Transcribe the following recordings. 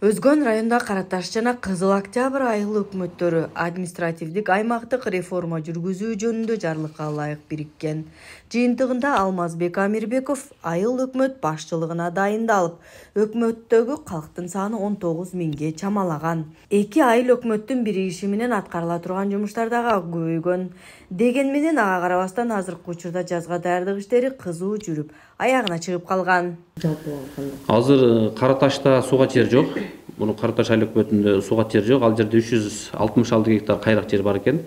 Өзгөн районда Караташ жана Кызыл Октябрь айыл өкмөттөрү административдик аймактык реформа жүргүзүү жөнүндө жарлыкка ылайык бириккен. Жыйынтыгында Алмазбек Амирбеков айыл өкмөт башчылыгына дайындалып, өкмөттөгү калктын саны 19 миңге чамалаган. Эки айыл өкмөттүн биригиши менен аткарыла турган жумуштар дагы көбөйгөн. Дегени менен ага карабастан азыркы учурда жазга даярдык иштери кызуу жүрүп, аягына чыгып калган. Азыр Караташта суга жер жок. Муну Караташ айыл өкмөтүндө суга жер жок. Ал жерде 366 гектар кайрак жер бар экен.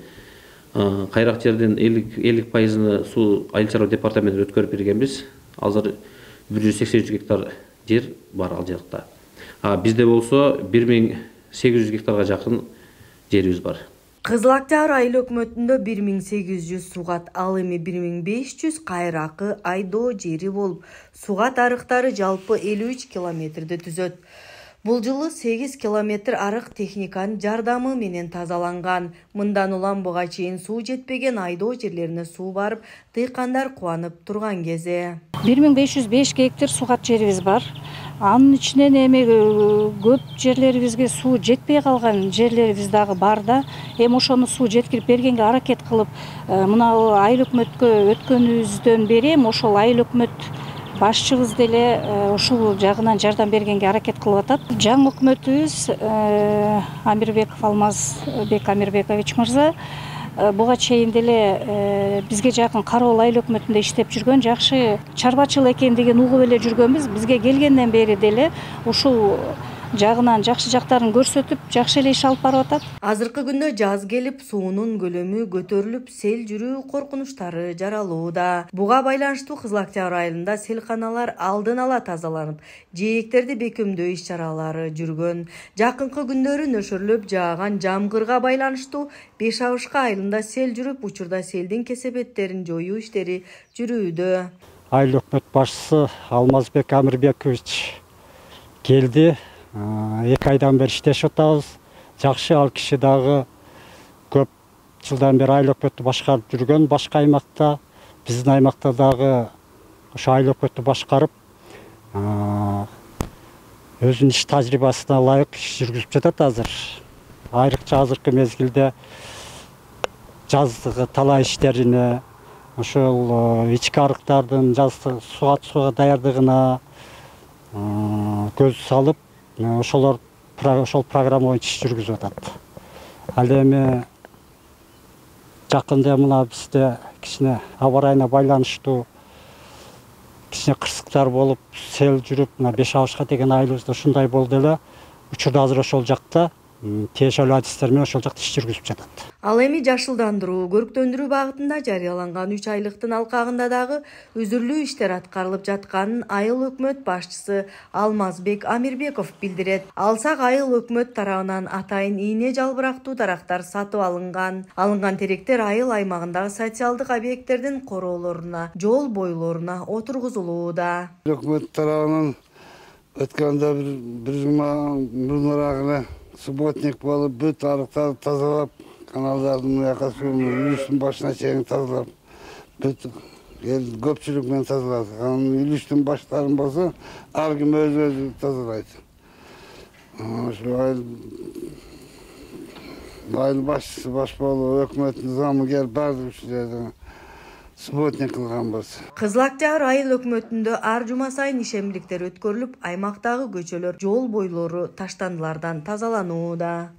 Кайрак жердин 50% суу айыл чарба департаментине өткөрүп бергенбиз. Азыр 183 гектар жер бар ал жакта. Бизде болсо 1800 гектарга жакын жерибиз бар. Кызыл Октябрь айыл өкмөтүндө 1800 сугат, ал эми 1500 кайракы айдоо жери болуп, сугат арыктары жалпы 53 километрди түзөт. Бул жылы 8 километр арык техниканын жардамы менен тазаланган. Мындан улам буга чейин суу жетпеген айдоо жерлерине суу барып, дыйкандар кубанып турган кезде. 1505 гектар сугат жерибиз бар. Анын ичинен эми көп жерлерибизге суу жетпей калган жерлерибиз дагы бар да. Эми ошону суу жеткирип бергенге аракет кылып, мына айыл өкмөткө өткөнүбүздөн бери ошол айыл өкмөт башчыбыз деле ушул жагынан жардам бергенге аракет кылып атат. Жаңы өкмөтүбүз Амирбеков Алмазбек Амирбекович мырза буга чейин деле бизге жакын Кароол айыл өкмөтүндө иштеп жүргөн, жакшы чарбачыл экендигин угуп эле жүргөнбүз. Бизге келгенден бери деле ушул жагынан жакшы жактарын көрсөтүп, жакшы эле иш алып барып атат. Азыркы күндө жаз келип, суунун көлөмү көтөрүлүп, сел жүрүү коркунучтары жаралууда. Буга байланыштуу Кызыл Октябрь айылында селканалар алдын ала тазаланып, жээктерди бекемдөө иш-чаралары жүргөн. Жакынкы күндөрү нөшөрлөп жааган жамгырга байланыштуу Беш-Абышка айылында сел жүрүп, учурда селдин кесепеттерин жоюу иштери жүрүүдө. Айыл өкмөт башчысы Алмазбек Амирбекович келди. 2 айдан бeri иштешип атабыз. Жакшы, ал киши дагы көп жылдан бeri айыл өкмөттү башкарып жүргөн, башка аймакта, биздин аймакта дагы ошо айыл өкмөттү башкарып, өзүнүн иш тажрыйбасына ылайык иш жүргүзүп жатат азыр. Айрыкча азыркы мезгилде жаздыгы талаа иштерине, ошол ички арыктардын суга даярдыгына көз салып, ошол программа боюнча иш жүргүзүп атат. Ал эми жакында мына бизде кичине аба ырайына байланыштуу кичине кырсыктар болуп, сел жүрүп, мына Беш-Абышка деген айылыбызда ушундай болду эле. Учурда азыр ошол жакта тиешелүү адистер менен ошол жакта иш жүргүзүп жатат. Ал эми жашылдандыруу, көрктөндүрүү багытында жарыяланган 3 айлыктын алкагында дагы үзүрлүү иштер аткарылып жатканын айыл өкмөт башчысы Алмазбек Амирбеков билдирет. Алсак айыл өкмөт тарабынан атайын ийне жалбырактуу дарактар сатып алынган. Алынган теректер айыл аймагындагы социалдык объекттердин короолоруна, жол бойлоруна отургузулууда. Өкмөт тарабынан өткөндө бир жума субботник болуп, бүт арыктарды тазалап, каналдардын үлүштүн башына чейин тазалап, бүт көпчүлүк менен тазаладык. Анан үлүштүн баштарын болсо, ар ким өзү тазалайт. Ошо айыл башчысы баш болуп, өкмөттүн замыгер баардык ушул субботник кылганбыз. Кызыл Октябрь айыл өкмөтүндө ар жума сайын ишемдиктер өткөрүлүп, аймактагы көчөлөр, жол бойлору таштандылардан тазаланууда.